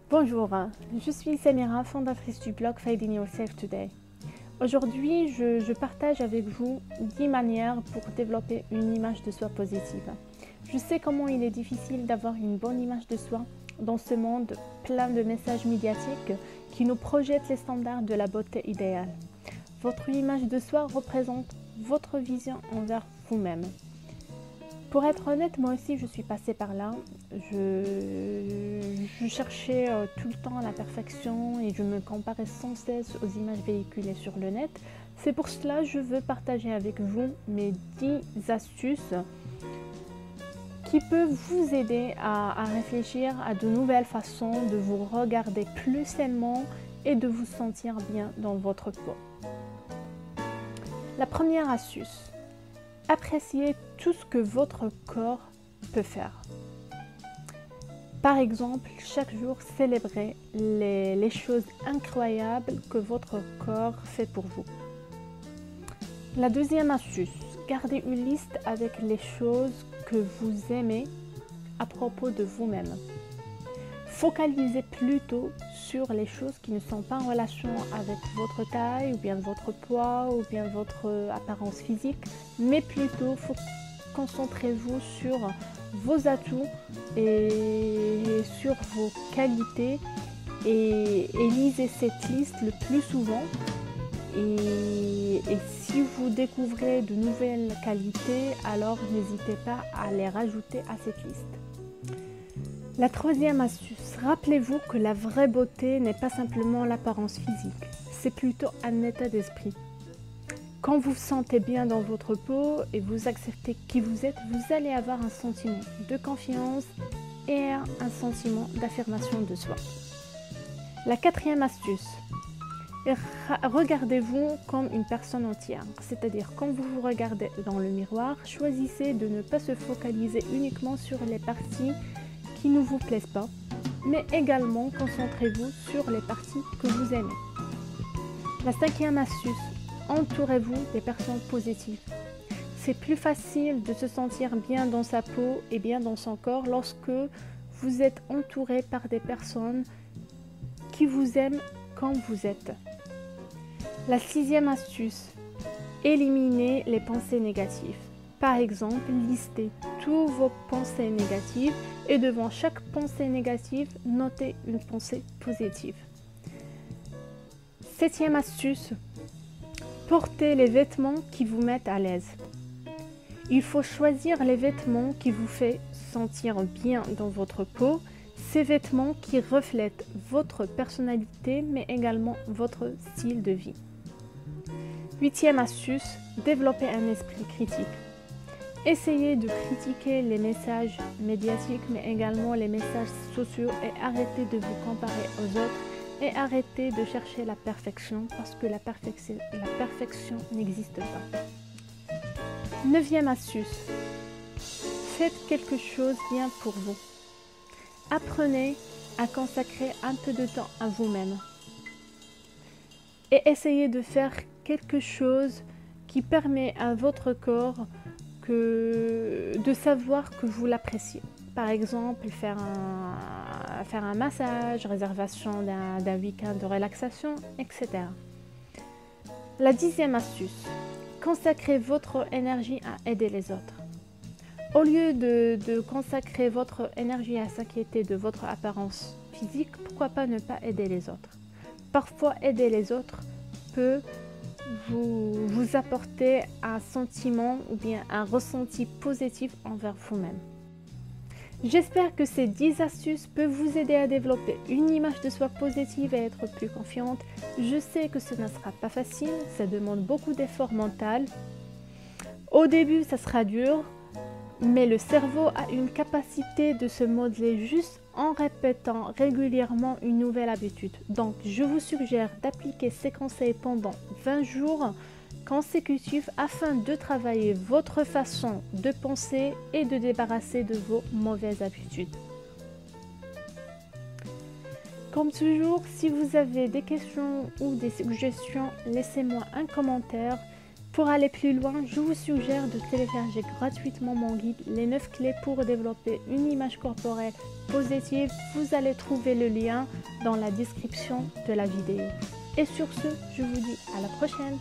Bonjour, je suis Samira, fondatrice du blog Finding Yourself Today. Aujourd'hui, je partage avec vous 10 manières pour développer une image de soi positive. Je sais comment il est difficile d'avoir une bonne image de soi dans ce monde plein de messages médiatiques qui nous projettent les standards de la beauté idéale. Votre image de soi représente votre vision envers vous-même. Pour être honnête, moi aussi je suis passée par là. Je cherchais tout le temps la perfection et je me comparais sans cesse aux images véhiculées sur le net. C'est pour cela que je veux partager avec vous mes 10 astuces qui peuvent vous aider à réfléchir à de nouvelles façons de vous regarder plus sainement et de vous sentir bien dans votre peau. La première astuce. Appréciez tout ce que votre corps peut faire. Par exemple, chaque jour, célébrez les choses incroyables que votre corps fait pour vous. La deuxième astuce, gardez une liste avec les choses que vous aimez à propos de vous-même. Focalisez plutôt sur les choses qui ne sont pas en relation avec votre taille ou bien votre poids ou bien votre apparence physique, mais plutôt concentrez-vous sur vos atouts et sur vos qualités et lisez cette liste le plus souvent. Et si vous découvrez de nouvelles qualités, alors n'hésitez pas à les rajouter à cette liste. La troisième astuce, rappelez-vous que la vraie beauté n'est pas simplement l'apparence physique, c'est plutôt un état d'esprit. Quand vous vous sentez bien dans votre peau et vous acceptez qui vous êtes, vous allez avoir un sentiment de confiance et un sentiment d'affirmation de soi. La quatrième astuce, regardez-vous comme une personne entière, c'est-à-dire quand vous vous regardez dans le miroir, choisissez de ne pas se focaliser uniquement sur les parties qui ne vous plaisent pas, mais également concentrez-vous sur les parties que vous aimez. La cinquième astuce, entourez-vous des personnes positives. C'est plus facile de se sentir bien dans sa peau et bien dans son corps lorsque vous êtes entouré par des personnes qui vous aiment comme vous êtes. La sixième astuce, éliminez les pensées négatives. Par exemple, listez toutes vos pensées négatives et devant chaque pensée négative, notez une pensée positive. Septième astuce, portez les vêtements qui vous mettent à l'aise. Il faut choisir les vêtements qui vous font sentir bien dans votre peau, ces vêtements qui reflètent votre personnalité mais également votre style de vie. Huitième astuce, développez un esprit critique. Essayez de critiquer les messages médiatiques mais également les messages sociaux et arrêtez de vous comparer aux autres et arrêtez de chercher la perfection parce que la perfection n'existe pas. Neuvième astuce, faites quelque chose bien pour vous. Apprenez à consacrer un peu de temps à vous-même et essayez de faire quelque chose qui permet à votre corps de savoir que vous l'appréciez. Par exemple, faire un massage, réservation d'un week-end de relaxation, etc. La dixième astuce, consacrez votre énergie à aider les autres. Au lieu de consacrer votre énergie à s'inquiéter de votre apparence physique, pourquoi pas ne pas aider les autres? Parfois, aider les autres peut vous apporter un sentiment ou bien un ressenti positif envers vous-même. J'espère que ces 10 astuces peuvent vous aider à développer une image de soi positive et être plus confiante. Je sais que ce ne sera pas facile, ça demande beaucoup d'efforts mentaux. Au début, ça sera dur, mais le cerveau a une capacité de se modeler juste en répétant régulièrement une nouvelle habitude. Donc, je vous suggère d'appliquer ces conseils pendant 20 jours consécutifs afin de travailler votre façon de penser et de débarrasser de vos mauvaises habitudes. Comme toujours, si vous avez des questions ou des suggestions, laissez-moi un commentaire. Pour aller plus loin, je vous suggère de télécharger gratuitement mon guide Les 9 clés pour développer une image corporelle positive. Vous allez trouver le lien dans la description de la vidéo. Et sur ce, je vous dis à la prochaine.